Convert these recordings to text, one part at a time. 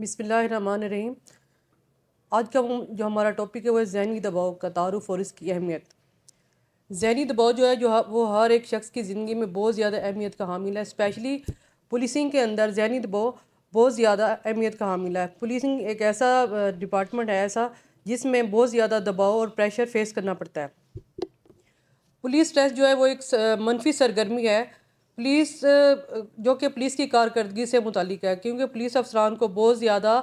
بسم اللہ الرحمن الرحیم۔ آج کا جو ہمارا ٹاپک ہے وہ ہے ذہنی دباؤ کا تعارف اور اس کی اہمیت۔ ذہنی دباؤ جو ہے وہ ہر ایک شخص کی زندگی میں بہت زیادہ اہمیت کا حامل ہے، اسپیشلی پولیسنگ کے اندر ذہنی دباؤ بہت زیادہ اہمیت کا حامل ہے۔ پولیسنگ ایک ایسا ڈپارٹمنٹ ہے جس میں بہت زیادہ دباؤ اور پریشر فیس کرنا پڑتا ہے۔ پولیس اسٹریس جو ہے وہ ایک منفی سرگرمی ہے، جو کہ پولیس کی کارکردگی سے متعلق ہے، کیونکہ پولیس افسران کو بہت زیادہ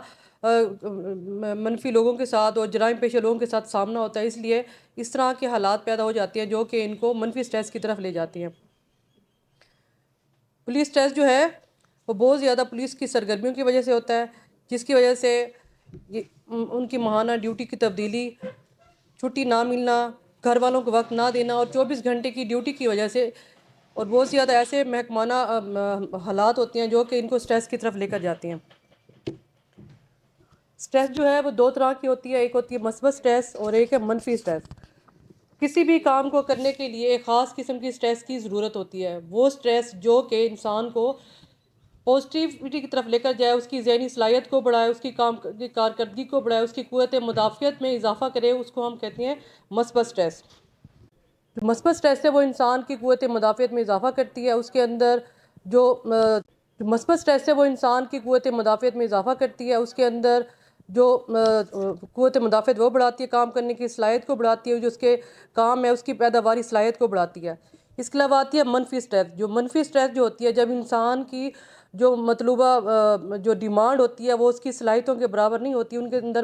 منفی لوگوں کے ساتھ اور جرائم پیشہ لوگوں کے ساتھ سامنا ہوتا ہے، اس لیے اس طرح کے حالات پیدا ہو جاتے ہیں جو کہ ان کو منفی اسٹریس کی طرف لے جاتی ہیں۔ پولیس اسٹریس جو ہے وہ بہت زیادہ پولیس کی سرگرمیوں کی وجہ سے ہوتا ہے، جس کی وجہ سے ان کی ماہانہ ڈیوٹی کی تبدیلی، چھٹی نہ ملنا، گھر والوں کو وقت نہ دینا اور 24 گھنٹے کی ڈیوٹی کی وجہ سے، اور بہت زیادہ ایسے محکمانہ حالات ہوتے ہیں جو کہ ان کو اسٹریس کی طرف لے کر جاتے ہیں۔ اسٹریس جو ہے وہ دو طرح کی ہوتی ہے، ایک ہوتی ہے مثبت اسٹریس اور ایک ہے منفی اسٹریس۔ کسی بھی کام کو کرنے کے لیے ایک خاص قسم کی اسٹریس کی ضرورت ہوتی ہے، وہ اسٹریس جو کہ انسان کو پازیٹیوٹی کی طرف لے کر جائے، اس کی ذہنی صلاحیت کو بڑھائے، اس کی کارکردگی کو بڑھائے، اس کی قوت مدافعت میں اضافہ کرے، اس کو ہم کہتے ہیں مثبت اسٹریس۔ مثبت اسٹریس سے وہ انسان کی قوت مدافعت میں اضافہ کرتی ہے، اس کے اندر جو مثبت اسٹریس سے وہ انسان کی قوت مدافعت میں اضافہ کرتی ہے، اس کے اندر جو قوت مدافعت وہ بڑھاتی ہے، کام کرنے کی صلاحیت کو بڑھاتی ہے، جو اس کے کام ہے اس کی پیداواری صلاحیت کو بڑھاتی ہے۔ اس کے علاوہ آتی ہے منفی اسٹریس۔ جو منفی اسٹریس جو ہوتی ہے، جب انسان کی جو مطلوبہ جو ڈیمانڈ ہوتی ہے وہ اس کی صلاحیتوں کے برابر نہیں ہوتی، ان کے اندر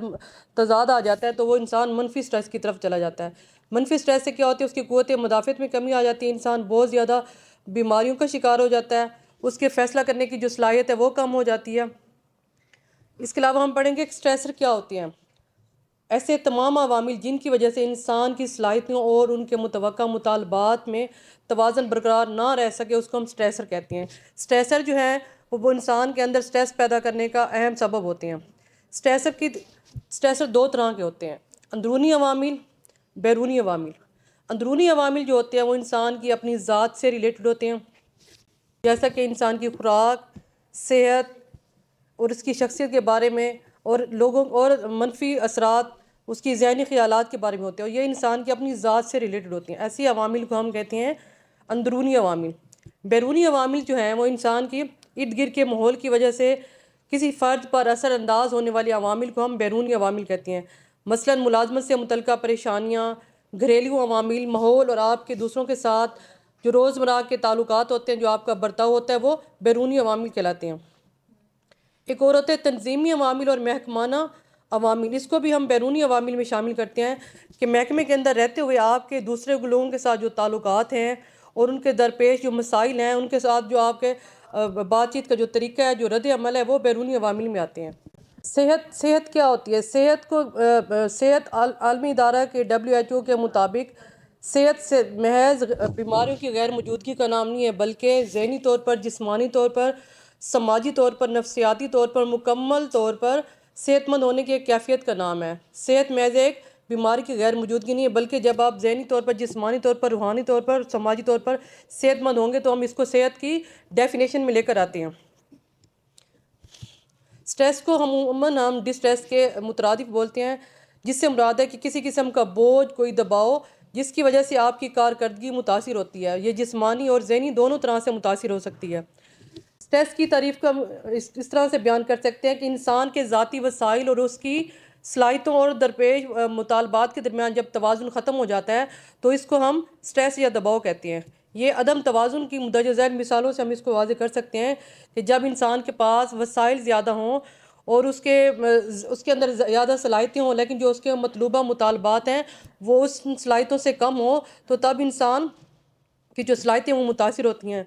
تضاد آ جاتا ہے، تو وہ انسان منفی اسٹریس کی طرف چلا جاتا ہے۔ منفی اسٹریس سے کیا ہوتی ہے، اس کی قوت مدافعت میں کمی آ جاتی ہے، انسان بہت زیادہ بیماریوں کا شکار ہو جاتا ہے، اس کے فیصلہ کرنے کی جو صلاحیت ہے وہ کم ہو جاتی ہے۔ اس کے علاوہ ہم پڑھیں گے کہ اسٹریسر کیا ہوتے ہیں۔ ایسے تمام عوامل جن کی وجہ سے انسان کی صلاحیتوں اور ان کے متوقع مطالبات میں توازن برقرار نہ رہ سکے، اس کو ہم اسٹریسر کہتے ہیں۔ اسٹریسر جو ہیں وہ انسان کے اندر اسٹریس پیدا کرنے کا اہم سبب ہوتے ہیں۔ اسٹریسر دو طرح کے ہوتے ہیں، اندرونی عوامل، بیرونی عوامل۔ اندرونی عوامل جو ہوتے ہیں وہ انسان کی اپنی ذات سے ریلیٹڈ ہوتے ہیں، جیسا کہ انسان کی خوراک، صحت اور اس کی شخصیت کے بارے میں، اور لوگوں اور منفی اثرات اس کی ذہنی خیالات کے بارے میں ہوتے ہیں، اور یہ انسان کی اپنی ذات سے ریلیٹڈ ہوتی ہیں۔ ایسی عوامل کو ہم کہتے ہیں اندرونی عوامل۔ بیرونی عوامل جو ہیں وہ انسان کی ارد گرد کے ماحول کی وجہ سے کسی فرد پر اثر انداز ہونے والی عوامل کو ہم بیرونی عوامل کہتے ہیں۔ مثلاً ملازمت سے متعلقہ پریشانیاں، گھریلو عوامل، ماحول اور آپ کے دوسروں کے ساتھ جو روزمرہ کے تعلقات ہوتے ہیں، جو آپ کا برتاؤ ہوتا ہے، وہ بیرونی عوامل کہلاتے ہیں۔ ایک اور ہوتے ہیں تنظیمی عوامل اور محکمانہ عوامل۔ اس کو بھی ہم بیرونی عوامل میں شامل کرتے ہیں کہ محکمے کے اندر رہتے ہوئے آپ کے دوسرے لوگوں کے ساتھ جو تعلقات ہیں اور ان کے درپیش جو مسائل ہیں، ان کے ساتھ جو آپ کے بات چیت کا جو طریقہ ہے، جو رد عمل ہے، وہ بیرونی عوامل میں آتے ہیں۔ صحت کیا ہوتی ہے؟ صحت عالمی ادارہ کے WHO کے مطابق صحت سے محض بیماریوں کی غیر موجودگی کا نام نہیں ہے، بلکہ ذہنی طور پر، جسمانی طور پر، سماجی طور پر، نفسیاتی طور پر، مکمل طور پر صحت مند ہونے کی ایک کیفیت کا نام ہے۔ صحت محض ایک بیماری کی غیر موجودگی نہیں ہے، بلکہ جب آپ ذہنی طور پر، جسمانی طور پر، روحانی طور پر، سماجی طور پر صحت مند ہوں گے تو ہم اس کو صحت کی ڈیفینیشن میں لے کر آتے ہیں۔ اسٹریس کو ہم ڈسٹریس کے مترادف بولتے ہیں، جس سے مراد ہے کہ کسی قسم کا بوجھ، کوئی دباؤ جس کی وجہ سے آپ کی کارکردگی متاثر ہوتی ہے۔ یہ جسمانی اور ذہنی دونوں طرح سے متاثر ہو سکتی ہے۔ اسٹریس کی تعریف کو ہم اس طرح سے بیان کر سکتے ہیں کہ انسان کے ذاتی وسائل اور اس کی صلاحیتوں اور درپیش مطالبات کے درمیان جب توازن ختم ہو جاتا ہے تو اس کو ہم اسٹریس یا دباؤ کہتے ہیں۔ یہ عدم توازن کی مندرجہ ذیل مثالوں سے ہم اس کو واضح کر سکتے ہیں کہ جب انسان کے پاس وسائل زیادہ ہوں اور اس کے اندر زیادہ صلاحیتیں ہوں، لیکن جو اس کے مطلوبہ مطالبات ہیں وہ اس صلاحیتوں سے کم ہوں، تو تب انسان کی جو صلاحیتیں وہ متاثر ہوتی ہیں۔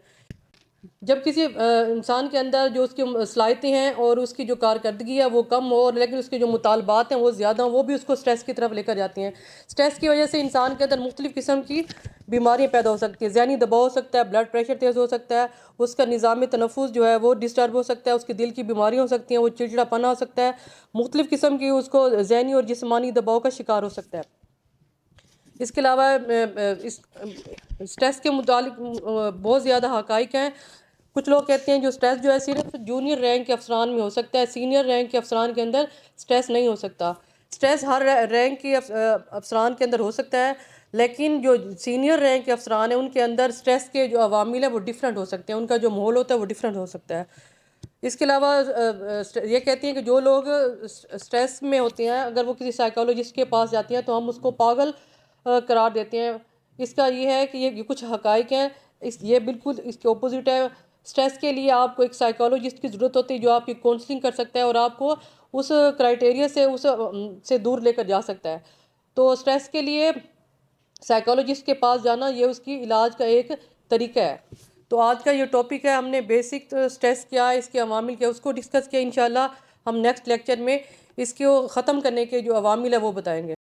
جب کسی انسان کے اندر جو اس کی صلاحیتیں ہیں اور اس کی جو کارکردگی ہے وہ کم ہو، لیکن اس کے جو مطالبات ہیں وہ زیادہ ہوں، وہ بھی اس کو اسٹریس کی طرف لے کر جاتی ہیں۔ اسٹریس کی وجہ سے انسان کے اندر مختلف قسم کی بیماریاں پیدا ہو سکتی ہیں۔ ذہنی دباؤ ہو سکتا ہے، بلڈ پریشر تیز ہو سکتا ہے، اس کا نظام تنفس جو ہے وہ ڈسٹرب ہو سکتا ہے، اس کے دل کی بیماریاں ہو سکتی ہیں، وہ چڑچڑا پنا ہو سکتا ہے، مختلف قسم کی اس کو ذہنی اور جسمانی دباؤ کا شکار ہو سکتا ہے۔ اس کے علاوہ اسٹریس کے متعلق بہت زیادہ حقائق ہیں۔ کچھ لوگ کہتے ہیں جو سٹریس جو ہے صرف جونیئر رینک کے افسران میں ہو سکتا ہے، سینئر رینک کے افسران کے اندر سٹریس نہیں ہو سکتا۔ سٹریس ہر رینک کے افسران کے اندر ہو سکتا ہے، لیکن جو سینئر رینک کے افسران ہیں ان کے اندر سٹریس کے جو عوامل ہیں وہ ڈیفرنٹ ہو سکتے ہیں، ان کا جو ماحول ہوتا ہے وہ ڈیفرنٹ ہو سکتا ہے۔ اس کے علاوہ یہ کہتی ہیں کہ جو لوگ سٹریس میں ہوتے ہیں اگر وہ کسی سائیکالوجسٹ کے پاس جاتے ہیں تو ہم اس کو پاگل قرار دیتے ہیں۔ اس کا یہ ہے کہ یہ کچھ حقائق ہیں، یہ بالکل اس کے اپوزٹ ہے۔ سٹریس کے لیے آپ کو ایک سائیکالوجسٹ کی ضرورت ہوتی ہے جو آپ کی کونسلنگ کر سکتا ہے اور آپ کو اس کرائٹیریا سے دور لے کر جا سکتا ہے۔ تو سٹریس کے لیے سائیکالوجسٹ کے پاس جانا یہ اس کی علاج کا ایک طریقہ ہے۔ تو آج کا یہ ٹاپک ہے، ہم نے بیسک سٹریس کیا ہے، اس کے عوامل کیا اس کو ڈسکس کیا۔ انشاءاللہ ہم نیکسٹ لیکچر میں اس کو ختم کرنے کے جو عوامل ہے وہ بتائیں گے۔